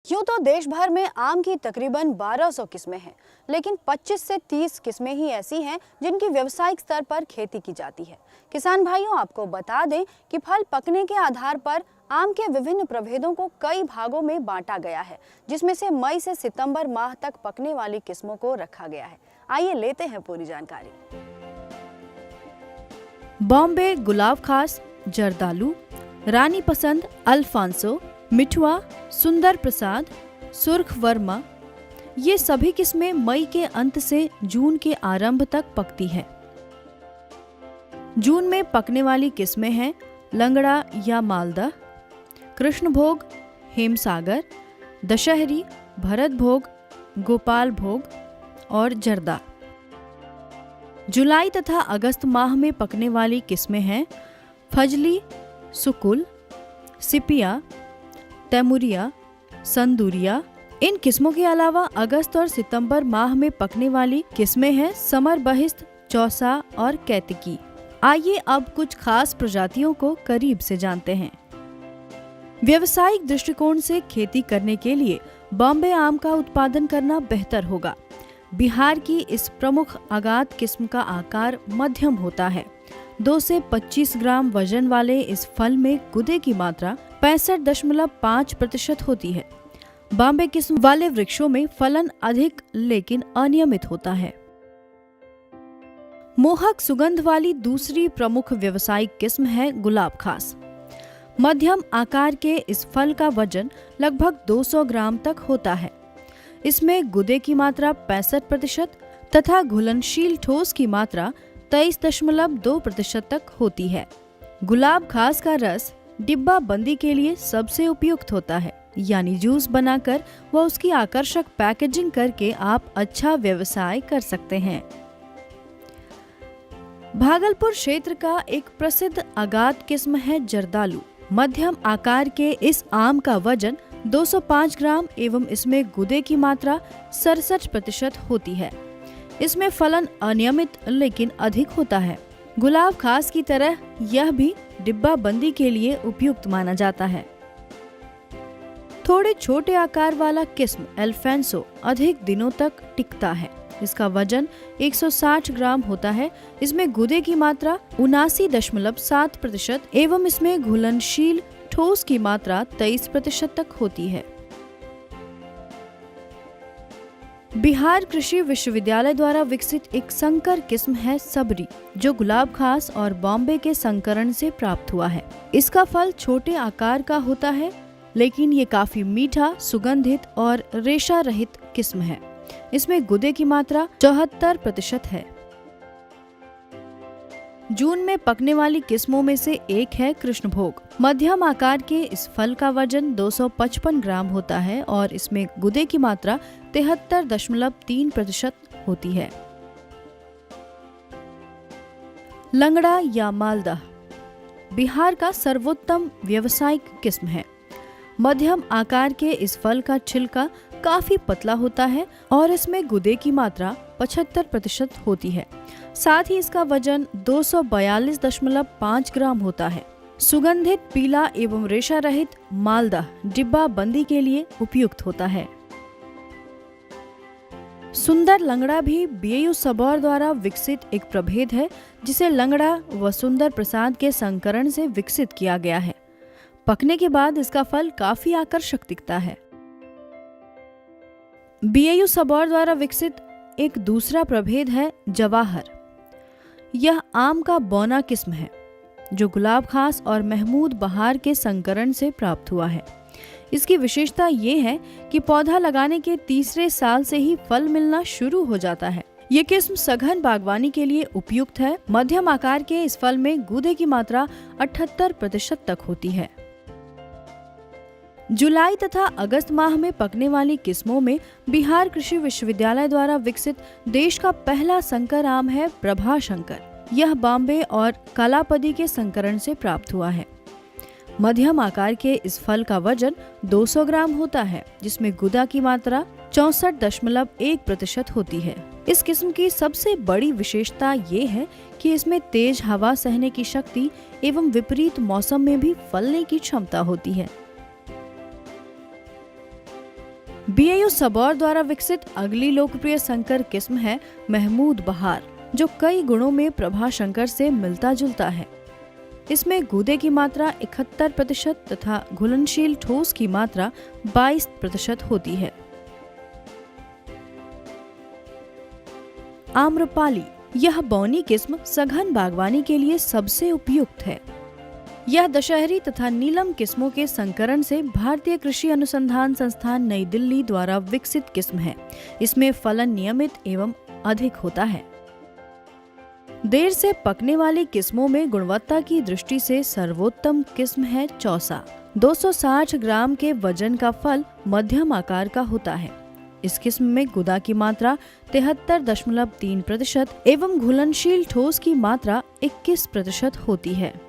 यूँ तो देश भर में आम की तकरीबन 1200 किस्में हैं, लेकिन 25 से 30 किस्में ही ऐसी हैं जिनकी व्यावसायिक स्तर पर खेती की जाती है। किसान भाइयों, आपको बता दें कि फल पकने के आधार पर आम के विभिन्न प्रभेदों को कई भागों में बांटा गया है, जिसमें से मई से सितंबर माह तक पकने वाली किस्मों को रखा गया है। आइए लेते हैं पूरी जानकारी। बॉम्बे गुलाब खास, जर्दालू, रानी पसंद, अल्फांसो, मिठुआ, सुंदर प्रसाद, सुर्ख वर्मा, ये सभी किस्में मई के अंत से जून के आरंभ तक पकती हैं। जून में पकने वाली किस्में हैं लंगड़ा या मालदा, कृष्णभोग, हेमसागर, दशहरी, भरतभोग, गोपाल भोग और जर्दा। जुलाई तथा अगस्त माह में पकने वाली किस्में हैं फजली, सुकुल, सिपिया, तैमुरिया, संदूरिया। इन किस्मों के अलावा अगस्त और सितंबर माह में पकने वाली किस्में हैं समर बहिस्त, चौसा और कैतिकी। आइए अब कुछ खास प्रजातियों को करीब से जानते हैं। व्यावसायिक दृष्टिकोण से खेती करने के लिए बॉम्बे आम का उत्पादन करना बेहतर होगा। बिहार की इस प्रमुख आगात किस्म का आकार मध्यम होता है। 2 से 25 ग्राम वजन वाले इस फल में गुदे की मात्रा 65.5% होती है। बॉम्बे किस्म वाले वृक्षों में फलन अधिक लेकिन अनियमित होता है। मोहक सुगंध वाली दूसरी प्रमुख व्यावसायिक किस्म है गुलाब खास। मध्यम आकार के इस फल का वजन लगभग 200 ग्राम तक होता है। इसमें गुदे की मात्रा 65% तथा घुलनशील ठोस की मात्रा 23.2% तक होती है। गुलाब खास का रस डिब्बा बंदी के लिए सबसे उपयुक्त होता है, यानी जूस बनाकर व उसकी आकर्षक पैकेजिंग करके आप अच्छा व्यवसाय कर सकते हैं। भागलपुर क्षेत्र का एक प्रसिद्ध आगात किस्म है जर्दालू। मध्यम आकार के इस आम का वजन 205 ग्राम एवं इसमें गुदे की मात्रा 67% होती है। इसमें फलन अनियमित लेकिन अधिक होता है। गुलाब खास की तरह यह भी डिब्बा बंदी के लिए उपयुक्त माना जाता है। थोड़े छोटे आकार वाला किस्म अल्फांसो अधिक दिनों तक टिकता है। इसका वजन 160 ग्राम होता है। इसमें गुदे की मात्रा 79.7% एवं इसमें घुलनशील ठोस की मात्रा 23% तक होती है। बिहार कृषि विश्वविद्यालय द्वारा विकसित एक संकर किस्म है सबरी, जो गुलाब खास और बॉम्बे के संकरण से प्राप्त हुआ है। इसका फल छोटे आकार का होता है, लेकिन ये काफी मीठा, सुगंधित और रेशा रहित किस्म है। इसमें गुदे की मात्रा 74% है। जून में पकने वाली किस्मों में से एक है कृष्णभोग। मध्यम आकार के इस फल का वजन 255 ग्राम होता है और इसमें गुदे की मात्रा 73.3% होती है। लंगड़ा या मालदा बिहार का सर्वोत्तम व्यावसायिक किस्म है। मध्यम आकार के इस फल का छिलका काफी पतला होता है और इसमें गुदे की मात्रा 75% होती है। साथ ही इसका वजन 242.5 ग्राम होता है। सुगंधित पीला एवं रेशा रहित मालदा डिब्बा बंदी के लिए उपयुक्त होता है। सुंदर लंगड़ा भी बीएयू सबौर द्वारा विकसित एक प्रभेद है, जिसे लंगड़ा व सुंदर प्रसाद के संकरण से विकसित किया गया है। पकने के बाद इसका फल काफी आकर्षक दिखता है। बीएयू सबौर द्वारा विकसित एक दूसरा प्रभेद है जवाहर। यह आम का बौना किस्म है, जो गुलाब खास और महमूद बहार के संकरण से प्राप्त हुआ है। इसकी विशेषता ये है कि पौधा लगाने के तीसरे साल से ही फल मिलना शुरू हो जाता है। ये किस्म सघन बागवानी के लिए उपयुक्त है। मध्यम आकार के इस फल में गूदे की मात्रा 78% तक होती है। जुलाई तथा अगस्त माह में पकने वाली किस्मों में बिहार कृषि विश्वविद्यालय द्वारा विकसित देश का पहला संकर आम है प्रभा शंकर। यह बॉम्बे और कालापदी के संकरण से प्राप्त हुआ है। मध्यम आकार के इस फल का वजन 200 ग्राम होता है, जिसमें गुदा की मात्रा 64.1% होती है। इस किस्म की सबसे बड़ी विशेषता ये है कि इसमें तेज हवा सहने की शक्ति एवं विपरीत मौसम में भी फलने की क्षमता होती है। BAU सबौर द्वारा विकसित अगली लोकप्रिय संकर किस्म है महमूद बहार, जो कई गुणों में प्रभा शंकर से मिलता जुलता है। इसमें गूदे की मात्रा 71% तथा घुलनशील ठोस की मात्रा 22% होती है। आम्रपाली, यह बौनी किस्म सघन बागवानी के लिए सबसे उपयुक्त है। यह दशहरी तथा नीलम किस्मों के संकरण से भारतीय कृषि अनुसंधान संस्थान नई दिल्ली द्वारा विकसित किस्म है। इसमें फलन नियमित एवं अधिक होता है। देर से पकने वाली किस्मों में गुणवत्ता की दृष्टि से सर्वोत्तम किस्म है चौसा। 260 ग्राम के वजन का फल मध्यम आकार का होता है। इस किस्म में गुदा की मात्रा 73.3% एवं घुलनशील ठोस की मात्रा 21% होती है।